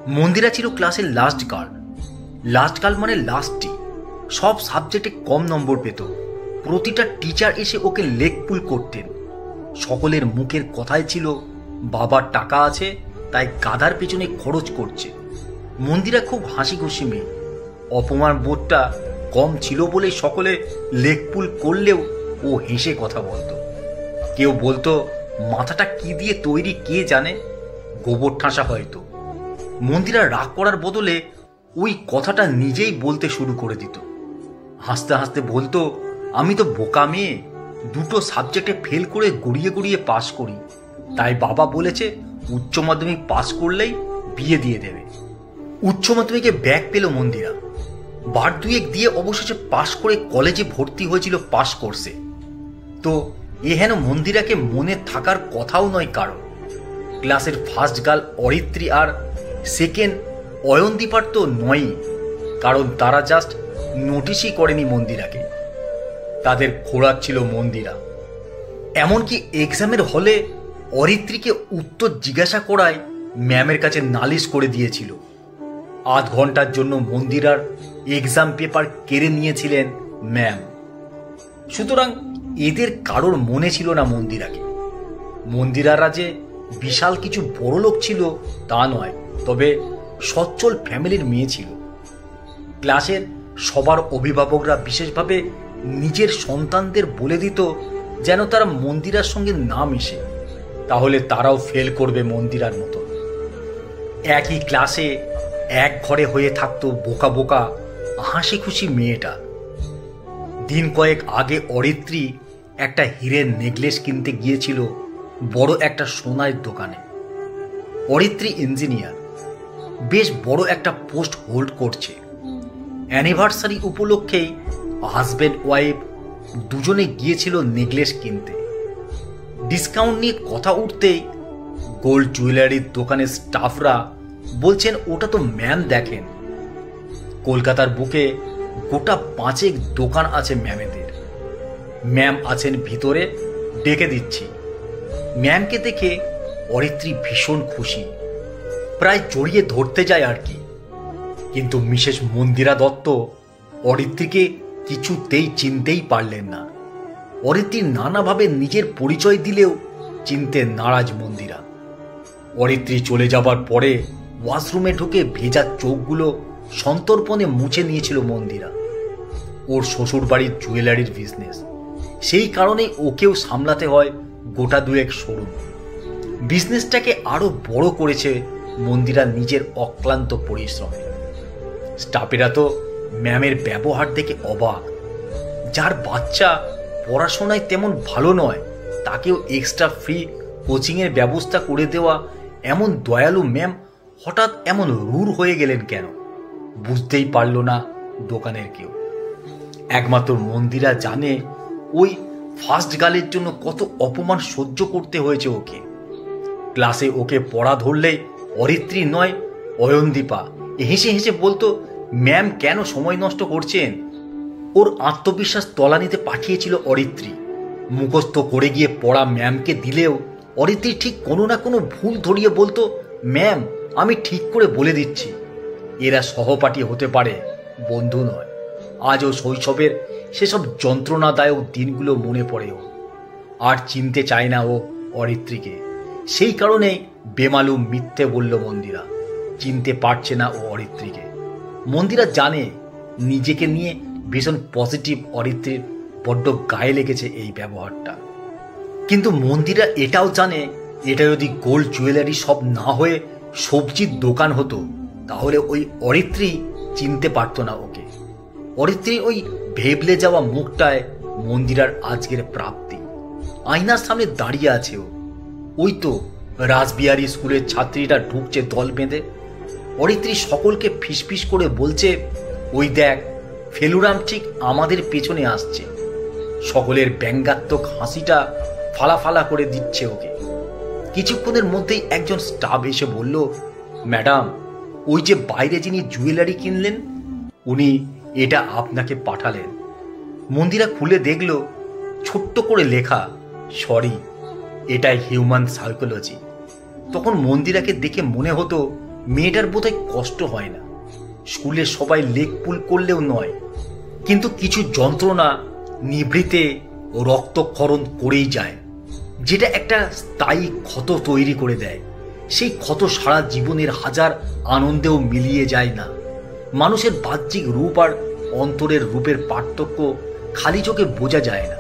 মন্দিরা ছিল ক্লাসের last girl মানে লাস্টই। সব সাবজেক্টে কম নম্বর পেত। প্রতিটা টিচার এসে ওকে লেগ পুল করতেন। সকলের মুখের কথাই ছিল বাবার টাকা আছে তাই গাধার পেছনে খরচ করছে। মন্দিরা খুব হাসি খুশি মেয়ে। অপমান বোধটা কম ছিল বলে সকলে লেগ পুল করলেও ও হেসে কথা বলতো। কেউ বলতো মাথাটা কি দিয়ে তৈরি কে জানে, গোবর ঠাসা হয়তো। মন্দিরা রাগ করার বদলে ওই কথাটা নিজেই বলতে শুরু করে দিত। হাসতে হাসতে বলতো, আমি তো বোকা মেয়ে, দুটো সাবজেক্টে ফেল করে গড়িয়ে গড়িয়ে পাশ করি, তাই বাবা বলেছে উচ্চ মাধ্যমিক পাশ করলেই বিয়ে দিয়ে দেবে। উচ্চ মাধ্যমিকে ব্যাক পেল মন্দিরা। বার দুয়েক দিয়ে অবশেষে পাশ করে কলেজে ভর্তি হয়েছিল পাস কোর্সে। তো এ হেন মন্দিরাকে মনে থাকার কথাও নয় কারণ। ক্লাসের ফার্স্ট গার্ল অরিত্রী আর সেকেন্ড অয়নদীপার তো নয়ই, কারণ তারা জাস্ট নোটিশই করেনি মন্দিরাকে। তাদের খোরাক ছিল মন্দিরা। এমনকি এক্সামের হলে অরিত্রীকে উত্তর জিজ্ঞাসা করায় ম্যামের কাছে নালিশ করে দিয়েছিল। আধ ঘন্টার জন্য মন্দিরার এক্সাম পেপার কেড়ে নিয়েছিলেন ম্যাম। সুতরাং এদের কারোর মনে ছিল না মন্দিরাকে। মন্দিরারা যে বিশাল কিছু বড় লোক ছিল তা নয়, তবে সচ্ছল ফ্যামিলির মেয়ে ছিল। ক্লাসের সবার অভিভাবকরা বিশেষভাবে নিজের সন্তানদের বলে দিত যেন তারা মন্দিরার সঙ্গে না মিশে, তাহলে তারাও ফেল করবে মন্দিরার মতো। একই ক্লাসে এক ঘরে হয়ে থাকতো বোকা বোকা হাসি খুশি মেয়েটা। দিন কয়েক আগে অরিত্রী একটা হীরের নেকলেস কিনতে গিয়েছিল বড় একটা সোনার দোকানে। অরিত্রী ইঞ্জিনিয়ার, বেশ বড় একটা পোস্ট হোল্ড করছে। অ্যানিভার্সারি উপলক্ষেই হাজব্যান্ড ওয়াইফ দুজনে গিয়েছিল নেকলেস কিনতে। ডিসকাউন্ট নিয়ে কথা উঠতেই গোল্ড জুয়েলারির দোকানের স্টাফরা বলছেন ওটা তো ম্যাম দেখেন। কলকাতার বুকে গোটা 5 দোকান আছে ম্যামেদের। ম্যাম আছেন ভিতরে, ডেকে দিচ্ছি। ম্যামকে দেখে অরিত্রী ভীষণ খুশি, প্রায় জড়িয়ে ধরতে যায় আর কি। কিন্তু মিসেস মন্দিরা দত্ত অরিত্রীকে কিছুতেই চিনতেই পারলেন না। অরিত্রী নানাভাবে নিজের পরিচয় দিলেও চিনতে নারাজ মন্দিরা। অরিত্রী চলে যাবার পরে ওয়াশরুমে ঢুকে ভেজা চোখগুলো সন্তর্পণে মুছে নিয়েছিল মন্দিরা। ওর শ্বশুর বাড়ির জুয়েলারির বিজনেস, সেই কারণে ওকেও সামলাতে হয় গোটা দুয়েক শোরুম। বিজনেসটাকে আরো বড় করেছে মন্দিরা নিজের অক্লান্ত পরিশ্রমে। স্টাফেরা তো ম্যামের ব্যবহার দেখে অবাক। যার বাচ্চা পড়াশোনায় তেমন ভালো নয় তাকেও এক্সট্রা ফ্রি কোচিংয়ের ব্যবস্থা করে দেওয়া এমন দয়ালু ম্যাম হঠাৎ এমন রূঢ় হয়ে গেলেন কেন, বুঝতেই পারল না দোকানের কেউ। একমাত্র মন্দিরা জানে ওই ফার্স্ট গার্লের জন্য কত অপমান সহ্য করতে হয়েছে ওকে। ক্লাসে ওকে পড়া ধরলে অরিত্রী নয় অয়নদীপা হেসে হেসে বলতো, ম্যাম কেন সময় নষ্ট করছেন। ওর আত্মবিশ্বাস তলানিতে পাঠিয়েছিল অরিত্রী। মুখস্থ করে গিয়ে পড়া ম্যামকে দিলেও অরিত্রী ঠিক কোনো না কোনো ভুল ধরিয়ে বলতো, ম্যাম আমি ঠিক করে বলে দিচ্ছি। এরা সহপাঠী হতে পারে, বন্ধু নয়। আজও শৈশবের সেসব যন্ত্রণাদায়ক দিনগুলো মনে পড়ে ও। আর চিনতে চায় না ও অরিত্রীকে। সেই কারণে বেমালুম মিথ্যে বলল মন্দিরা। চিনতে পারছে না ও অরিত্রীকে। মন্দিরা জানে নিজেকে নিয়ে ভীষণ পজিটিভ অরিত্রীর বড্ড গায়ে লেগেছে এই ব্যবহারটা। কিন্তু মন্দিরা এটাও জানে এটা যদি গোল্ড জুয়েলারি সব না হয়ে সবজির দোকান হতো তাহলে ওই অরিত্রী চিনতে পারতো না ওকে। অরিত্রী ওই ভেবলে যাওয়া মুখটায় মন্দিরার আজকের প্রাপ্তি। আয়নার সামনে দাঁড়িয়ে আছে ও। ওই তো রাসবিহারী স্কুলের ছাত্রীরা ঢুকছে দল বেঁধে। অরিত্রী সকলকে ফিসফিস করে বলছে, ওই দেখ ফেলুরাম ঠিক আমাদের পেছনে আসছে। সকলের ব্যঙ্গাত্মক হাসিটা ফালাফালা করে দিচ্ছে ওকে। কিছুক্ষণের মধ্যেই একজন স্টাফ এসে বলল, ম্যাডাম ওই যে বাইরে যিনি জুয়েলারি কিনলেন উনি এটা আপনাকে পাঠালেন। মন্দিরা খুলে দেখল ছোট্ট করে লেখা, সরি, এটাই হিউম্যান সাইকোলজি। তখন মন্দিরাকে দেখে মনে হতো মেয়েটার বোধহয় কষ্ট হয় না, স্কুলে সবাই লেগ পুল করলেও নয়, কিন্তু কিছু যন্ত্রণা নিভৃতে রক্তক্ষরণ করেই যায়, যেটা একটা স্থায়ী ক্ষত তৈরি করে দেয়। সেই ক্ষত সারা জীবনের হাজার আনন্দেও মিলিয়ে যায় না। মানুষের বাহ্যিক রূপ আর অন্তরের রূপের পার্থক্য খালি চোখে বোঝা যায় না।